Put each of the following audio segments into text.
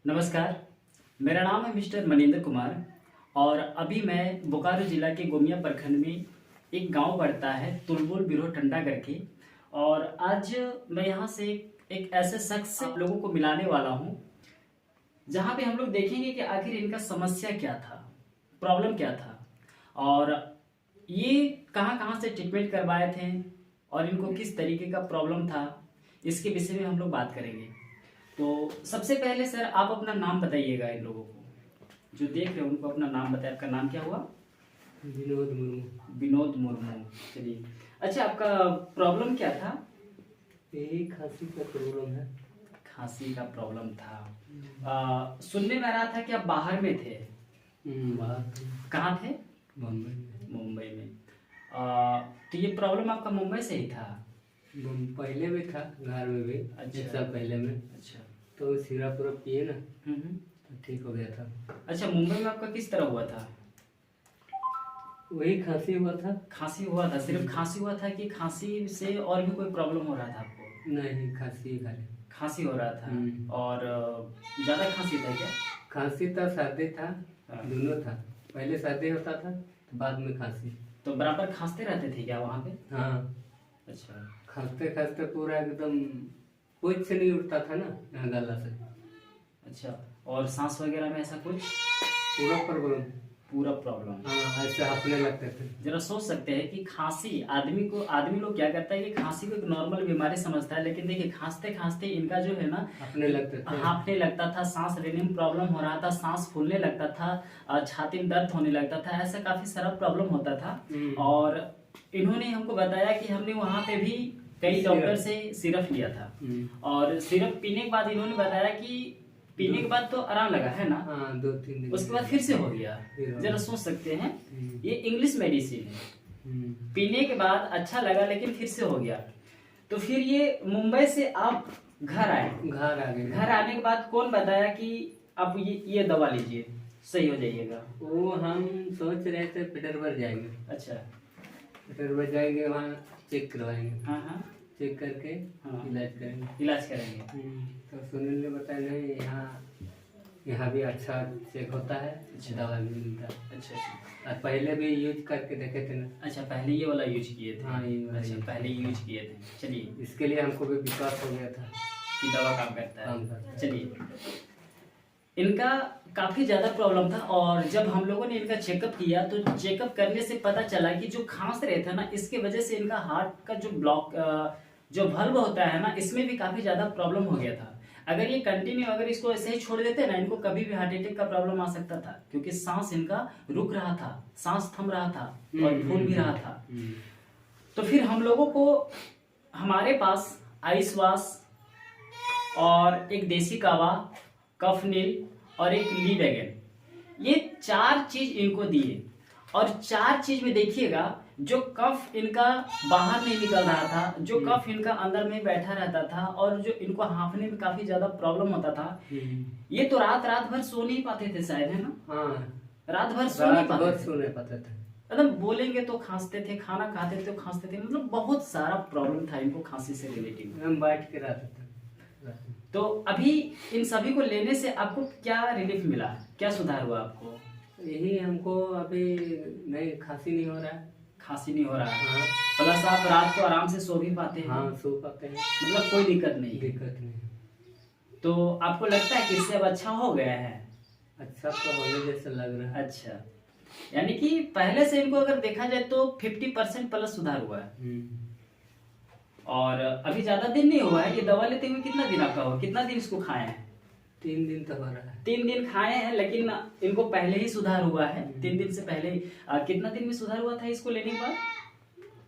नमस्कार। मेरा नाम है मिस्टर मनिंदर कुमार और अभी मैं बोकारो जिला के गोमिया प्रखंड में एक गांव पड़ता है तुलबुल बिरो टंडा करके। और आज मैं यहां से एक ऐसे शख्स से आप लोगों को मिलाने वाला हूं जहां पे हम लोग देखेंगे कि आखिर इनका समस्या क्या था, प्रॉब्लम क्या था और ये कहां कहां से ट्रीटमेंट करवाए थे और इनको किस तरीके का प्रॉब्लम था, इसके विषय में हम लोग बात करेंगे। तो सबसे पहले सर आप अपना नाम बताइएगा, इन लोगों को जो देख रहे हैं उनको अपना नाम बताइए। आपका नाम क्या हुआ? विनोद मुर्मू। विनोद मुर्मू। चलिए, अच्छा आपका प्रॉब्लम क्या था? यही खांसी का प्रॉब्लम है। खांसी का प्रॉब्लम था। सुनने में आ रहा था कि आप बाहर में थे। बाहर थे। कहाँ थे? बम्बई में। मुंबई में। तो ये प्रॉब्लम आपका मुंबई से ही था? पहले भी था, घर में भी। अच्छा। 1 साल पहले में। अच्छा। तो सिरप उरप पिए ना, हम्म। तो ठीक हो गया था। अच्छा, मुंबई में आपका किस तरह हुआ था? वही खांसी हुआ था। खांसी हुआ था? सिर्फ खांसी हुआ था कि खांसी से और भी कोई प्रॉब्लम हो रहा था आपको? नहीं, खांसी खाली। खांसी हो रहा था। और ज्यादा खांसी था क्या? खांसी था, सर्दी था, हाँ। दोनों था। पहले सर्दी होता था तो बाद में खांसी। तो बराबर खांसते रहते थे क्या वहाँ पे? हाँ, अच्छा। खांसते खांसते पूरा एकदम कुछ से नहीं उठता था ना, यहाँ गला से। अच्छा, और सांस वगैरह में ऐसा कुछ? पूरा प्रॉब्लम। पूरा प्रॉब्लम। हाँ, ऐसे हांफने लगते थे। जरा सोच सकते हैं कि खांसी आदमी लोग क्या करता है कि खांसी को एक नॉर्मल बीमारी समझता है, लेकिन देखिए खांसते खांसते इनका जो है ना हांफने लगते थे। हांफने लगता था, सांस लेने में प्रॉब्लम हो रहा था, सांस फूलने लगता था, छाती में दर्द होने लगता था, ऐसा काफी सारा प्रॉब्लम होता था। और इन्होंने हमको बताया कि हमने वहाँ पे भी कई डॉक्टर से सिरप लिया था और सिरप पीने के बाद इन्होंने बताया कि पीने के बाद तो आराम लगा है ना? हाँ, 2-3 दिन उसके बाद फिर से हो गया। जरा सोच सकते हैं, ये इंग्लिश मेडिसिन है, पीने के बाद अच्छा लगा लेकिन फिर से हो गया। तो फिर ये मुंबई से आप घर आए। घर आ गए। घर आने के बाद कौन बताया कि आप ये दवा लीजिए, सही हो जाइएगा? वो हम सोच रहे थे पीटरबर्ग जाएंगे। अच्छा। पीटरबर्ग जाएंगे, वहाँ चेक करवाएंगे। हाँ हाँ। चेक करके हाँ। इलाज करेंगे। इलाज करेंगे। तो सुनील ने बताया नहीं, यहाँ भी अच्छा चेक होता है, अच्छा। दवा भी मिलता है। अच्छा अच्छा। और पहले भी यूज करके देखे थे ना। अच्छा, पहले ये वाला यूज किए थे? हाँ, ये वाला अच्छा, use पहले यूज किए थे। चलिए, इसके लिए हमको भी विश्वास हो गया था कि दवा काम करता काम है। करता है। चलिए, इनका काफी ज्यादा प्रॉब्लम था और जब हम लोगों ने इनका चेकअप किया तो चेकअप करने से पता चला कि जो खांस रहे थे ना, इसके वजह से इनका हार्ट का जो ब्लॉक जो valve होता है ना, इसमें भी काफी ज्यादा प्रॉब्लम हो गया था। अगर ये कंटिन्यू अगर इसको ऐसे ही छोड़ देते ना, इनको कभी भी हार्ट अटैक का प्रॉब्लम आ सकता था, क्योंकि सांस इनका रुक रहा था, सांस थम रहा था और फूल भी रहा था। तो फिर हम लोगों को हमारे पास आइसवास और एक देसी कावा, कफनील और एक लीवैगन, ये 4 चीज इनको दिए। और 4 चीज में देखिएगा, जो कफ इनका बाहर नहीं निकल रहा था, जो कफ इनका अंदर में बैठा रहता था और जो इनको हांफने में काफी ज्यादा प्रॉब्लम होता था, ये तो रात भर सो नहीं पाते थे शायद, है ना? हाँ, रात भर सो नहीं पाते थे। मतलब बोलेंगे तो खांसते थे, खाना खाते थे तो खांसते थे, मतलब बहुत सारा प्रॉब्लम था इनको खांसी से रिलेटेड। हम बैठ के रहते थे। तो अभी इन सभी को लेने से आपको क्या रिलीफ मिला, क्या सुधार हुआ आपको? यही हमको अभी नहीं, खांसी नहीं हो रहा है। खांसी नहीं हो रहा है। हाँ। प्लस आप रात को आराम से सो भी पाते हैं। हाँ, सो पाते हैं। मतलब कोई दिक्कत नहीं। दिक्कत नहीं। तो आपको लगता है कि इससे अब अच्छा हो गया है? अच्छा तो होने जैसा लग रहा है। अच्छा, यानी कि पहले से इनको अगर देखा जाए तो 50% प्लस सुधार हुआ है। और अभी ज्यादा दिन नहीं हुआ है, ये दवा लेते हुए कितना दिन आपका हुआ, कितना दिन इसको खाए हैं? 3 दिन तो हो रहा है। 3 दिन खाए हैं, लेकिन इनको पहले ही सुधार हुआ है। 3 दिन से पहले ही। कितना दिन में सुधार हुआ था इसको लेने के बाद?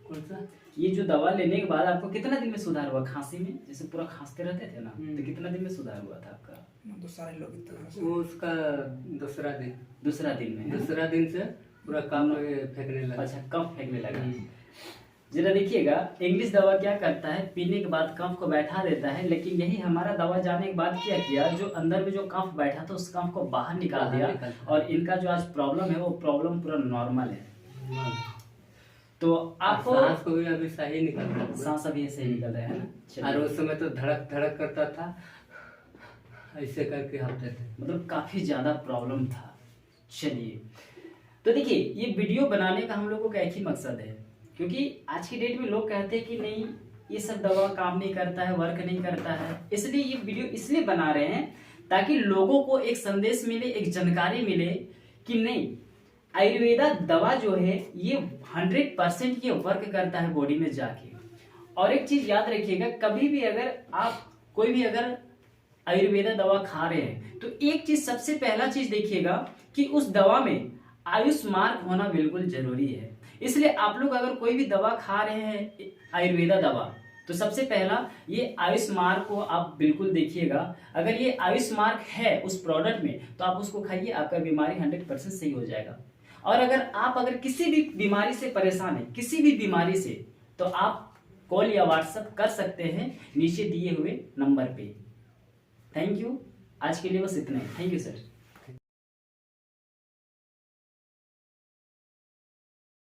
कौन सा? ये जो दवा लेने के बाद आपको कितना दिन में सुधार हुआ खांसी में? जैसे पूरा खांसते रहते थे ना, तो कितना दिन में सुधार हुआ था आपका? वो उसका दूसरा दिन। दूसरा दिन में? दूसरा दिन से पूरा काम फेंकने लगा। अच्छा, कफ फेंकने लगा। जरा देखिएगा, इंग्लिश दवा क्या करता है, पीने के बाद कफ को बैठा देता है, लेकिन यही हमारा दवा जाने के बाद क्या किया, जो अंदर में जो कफ बैठा था उस कफ को बाहर निकाल दिया। और इनका जो आज प्रॉब्लम है वो प्रॉब्लम पूरा नॉर्मल है। तो आपको सांस को भी अभी सही निकल रहा है। सांस अभी सही निकल रहा है ना? और उस समय तो धड़क धड़क करता था, ऐसे करके होते थे। मतलब काफी ज्यादा प्रॉब्लम था। चलिए, तो देखिए ये वीडियो बनाने का हम लोगों का एक ही मकसद है, क्योंकि आज की डेट में लोग कहते हैं कि नहीं ये सब दवा काम नहीं करता है, वर्क नहीं करता है। इसलिए ये वीडियो इसलिए बना रहे हैं ताकि लोगों को एक संदेश मिले, एक जानकारी मिले कि नहीं आयुर्वेदा दवा जो है ये 100% ये वर्क करता है बॉडी में जाके। और एक चीज याद रखिएगा, कभी भी अगर आप कोई भी अगर आयुर्वेदा दवा खा रहे हैं तो एक चीज सबसे पहला चीज देखिएगा कि उस दवा में आयुष मार्क होना बिल्कुल जरूरी है। इसलिए आप लोग अगर कोई भी दवा खा रहे हैं आयुर्वेदा दवा, तो सबसे पहला ये आयुष मार्क को आप बिल्कुल देखिएगा। अगर ये आयुष मार्क है उस प्रोडक्ट में तो आप उसको खाइए, आपका बीमारी 100% सही हो जाएगा। और अगर किसी भी बीमारी से परेशान है, किसी भी बीमारी से, तो आप कॉल या व्हाट्सएप कर सकते हैं नीचे दिए हुए नंबर पे। थैंक यू, आज के लिए बस इतना ही। Thank you sir.